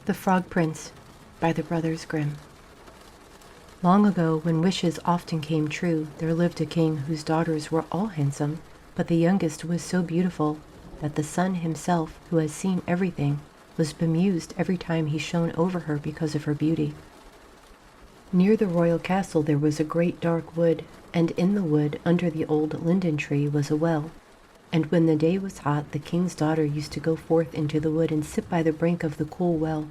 The Frog Prince by the Brothers Grimm. Long ago, when wishes often came true, there lived a king whose daughters were all handsome, but the youngest was so beautiful that the sun himself, who has seen everything, was bemused every time he shone over her because of her beauty. Near the royal castle there was a great dark wood, and in the wood, under the old linden tree, was a well. And when the day was hot, the king's daughter used to go forth into the wood and sit by the brink of the cool well.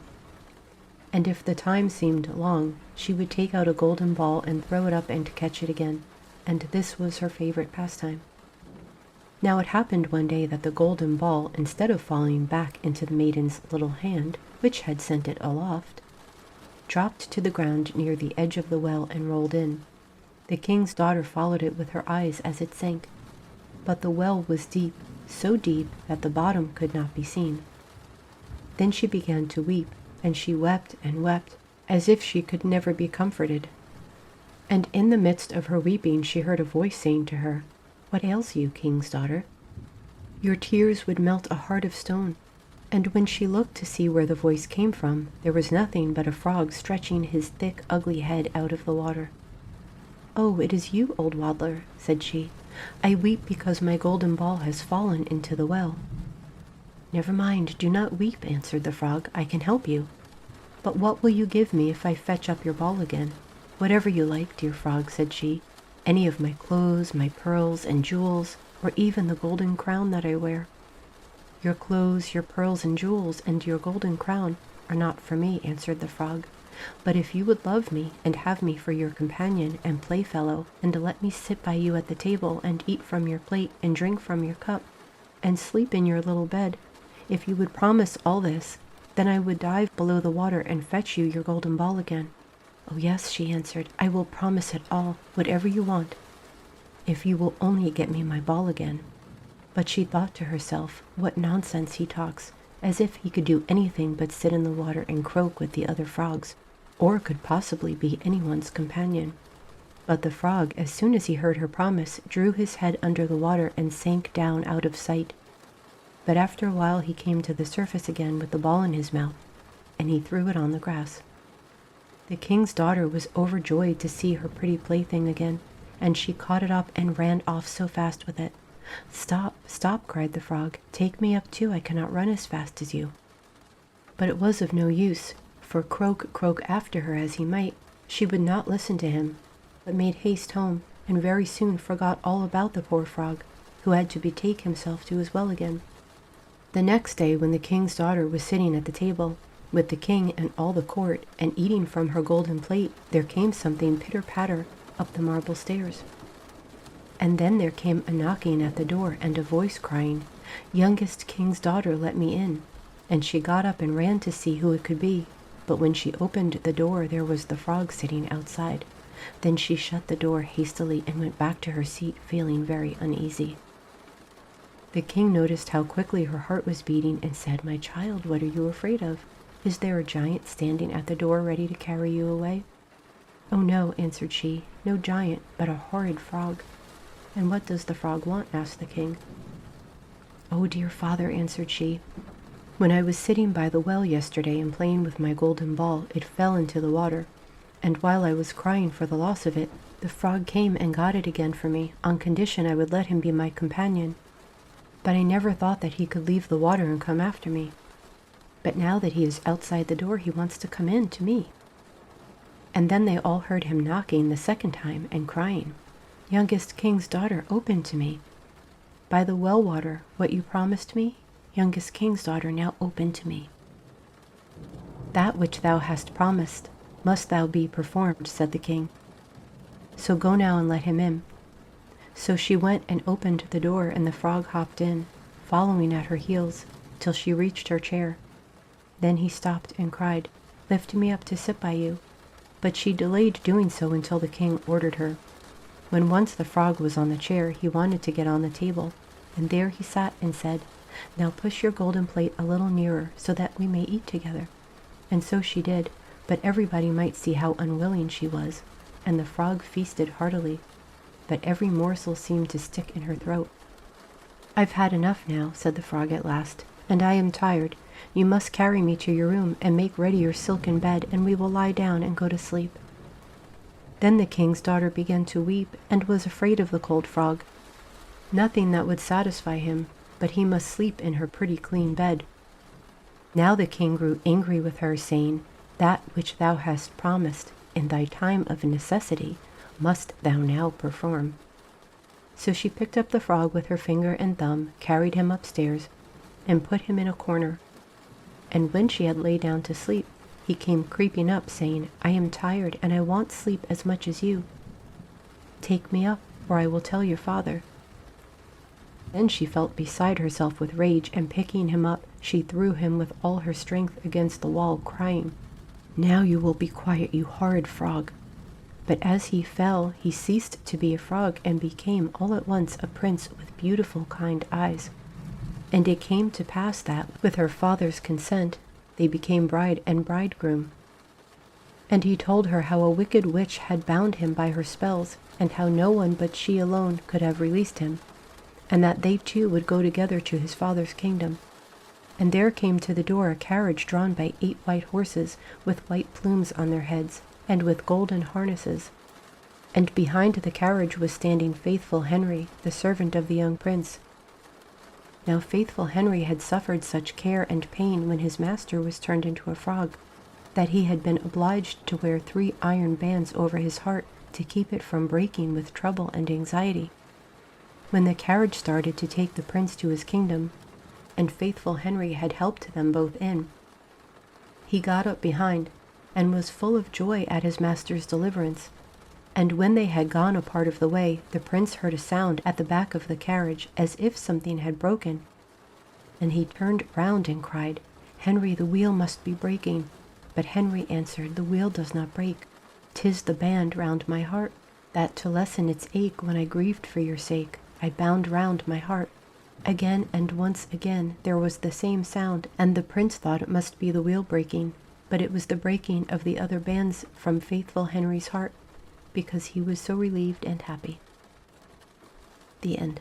And if the time seemed long, she would take out a golden ball and throw it up and catch it again, and this was her favorite pastime. Now it happened one day that the golden ball, instead of falling back into the maiden's little hand, which had sent it aloft, dropped to the ground near the edge of the well and rolled in. The king's daughter followed it with her eyes as it sank, but the well was deep, so deep that the bottom could not be seen. Then she began to weep, and she wept and wept, as if she could never be comforted. And in the midst of her weeping she heard a voice saying to her, "What ails you, king's daughter? Your tears would melt a heart of stone." And when she looked to see where the voice came from, there was nothing but a frog stretching his thick, ugly head out of the water. "Oh, it is you, old waddler," said she. "I weep because my golden ball has fallen into the well." "Never mind, do not weep," answered the frog. "I can help you. But what will you give me if I fetch up your ball again?" "Whatever you like, dear frog," said she. "Any of my clothes, my pearls and jewels, or even the golden crown that I wear." "Your clothes, your pearls and jewels, and your golden crown are not for me," answered the frog. "But if you would love me and have me for your companion and playfellow, and let me sit by you at the table and eat from your plate and drink from your cup and sleep in your little bed, if you would promise all this, then I would dive below the water and fetch you your golden ball again." "Oh yes," she answered, "I will promise it all, whatever you want, if you will only get me my ball again." But she thought to herself, "What nonsense he talks, as if he could do anything but sit in the water and croak with the other frogs, or could possibly be anyone's companion." But the frog, as soon as he heard her promise, drew his head under the water and sank down out of sight. But after a while he came to the surface again with the ball in his mouth, and he threw it on the grass. The king's daughter was overjoyed to see her pretty plaything again, and she caught it up and ran off so fast with it. "Stop, stop," cried the frog. "Take me up too, I cannot run as fast as you." But it was of no use, for croak, croak after her as he might, she would not listen to him, but made haste home, and very soon forgot all about the poor frog, who had to betake himself to his well again. The next day, when the king's daughter was sitting at the table, with the king and all the court, and eating from her golden plate, there came something pitter-patter up the marble stairs. And then there came a knocking at the door, and a voice crying, "Youngest king's daughter, let me in." And she got up and ran to see who it could be, but when she opened the door there was the frog sitting outside. Then she shut the door hastily and went back to her seat, feeling very uneasy. The king noticed how quickly her heart was beating and said, "My child, what are you afraid of? Is there a giant standing at the door ready to carry you away?" "Oh no," answered she, "no giant, but a horrid frog." "And what does the frog want?" asked the king. "Oh, dear father," answered she, "when I was sitting by the well yesterday and playing with my golden ball, it fell into the water, and while I was crying for the loss of it, the frog came and got it again for me, on condition I would let him be my companion. But I never thought that he could leave the water and come after me. But now that he is outside the door, he wants to come in to me." And then they all heard him knocking the second time and crying, "Youngest king's daughter, open to me. By the well water, what you promised me, youngest king's daughter, now open to me." "That which thou hast promised must thou be performed," said the king. "So go now and let him in." So she went and opened the door, and the frog hopped in, following at her heels, till she reached her chair. Then he stopped and cried, "Lift me up to sit by you." But she delayed doing so until the king ordered her. When once the frog was on the chair, he wanted to get on the table, and there he sat and said, "Now push your golden plate a little nearer so that we may eat together." And so she did, but everybody might see how unwilling she was, and the frog feasted heartily, but every morsel seemed to stick in her throat. "I've had enough now," said the frog at last, "and I am tired. You must carry me to your room and make ready your silken bed, and we will lie down and go to sleep." Then the king's daughter began to weep and was afraid of the cold frog. Nothing that would satisfy him, but he must sleep in her pretty clean bed. Now the king grew angry with her, saying, "That which thou hast promised in thy time of necessity must thou now perform." So she picked up the frog with her finger and thumb, carried him upstairs, and put him in a corner. And when she had lay down to sleep, he came creeping up, saying, "I am tired, and I want sleep as much as you. Take me up, or I will tell your father." Then she felt beside herself with rage, and picking him up, she threw him with all her strength against the wall, crying, "Now you will be quiet, you horrid frog." But as he fell, he ceased to be a frog and became all at once a prince with beautiful, kind eyes. And it came to pass that, with her father's consent, they became bride and bridegroom. And he told her how a wicked witch had bound him by her spells, and how no one but she alone could have released him, and that they two would go together to his father's kingdom. And there came to the door a carriage drawn by 8 white horses, with white plumes on their heads, and with golden harnesses. And behind the carriage was standing faithful Henry, the servant of the young prince. Now faithful Henry had suffered such care and pain when his master was turned into a frog, that he had been obliged to wear 3 iron bands over his heart to keep it from breaking with trouble and anxiety. When the carriage started to take the prince to his kingdom, and faithful Henry had helped them both in, he got up behind, and was full of joy at his master's deliverance. And when they had gone a part of the way, the prince heard a sound at the back of the carriage, as if something had broken. And he turned round and cried, "Henry, the wheel must be breaking." But Henry answered, "The wheel does not break. 'Tis the band round my heart, that to lessen its ache when I grieved for your sake, I bound round my heart." Again and once again there was the same sound, and the prince thought it must be the wheel breaking, but it was the breaking of the other bands from faithful Henry's heart, because he was so relieved and happy. The end.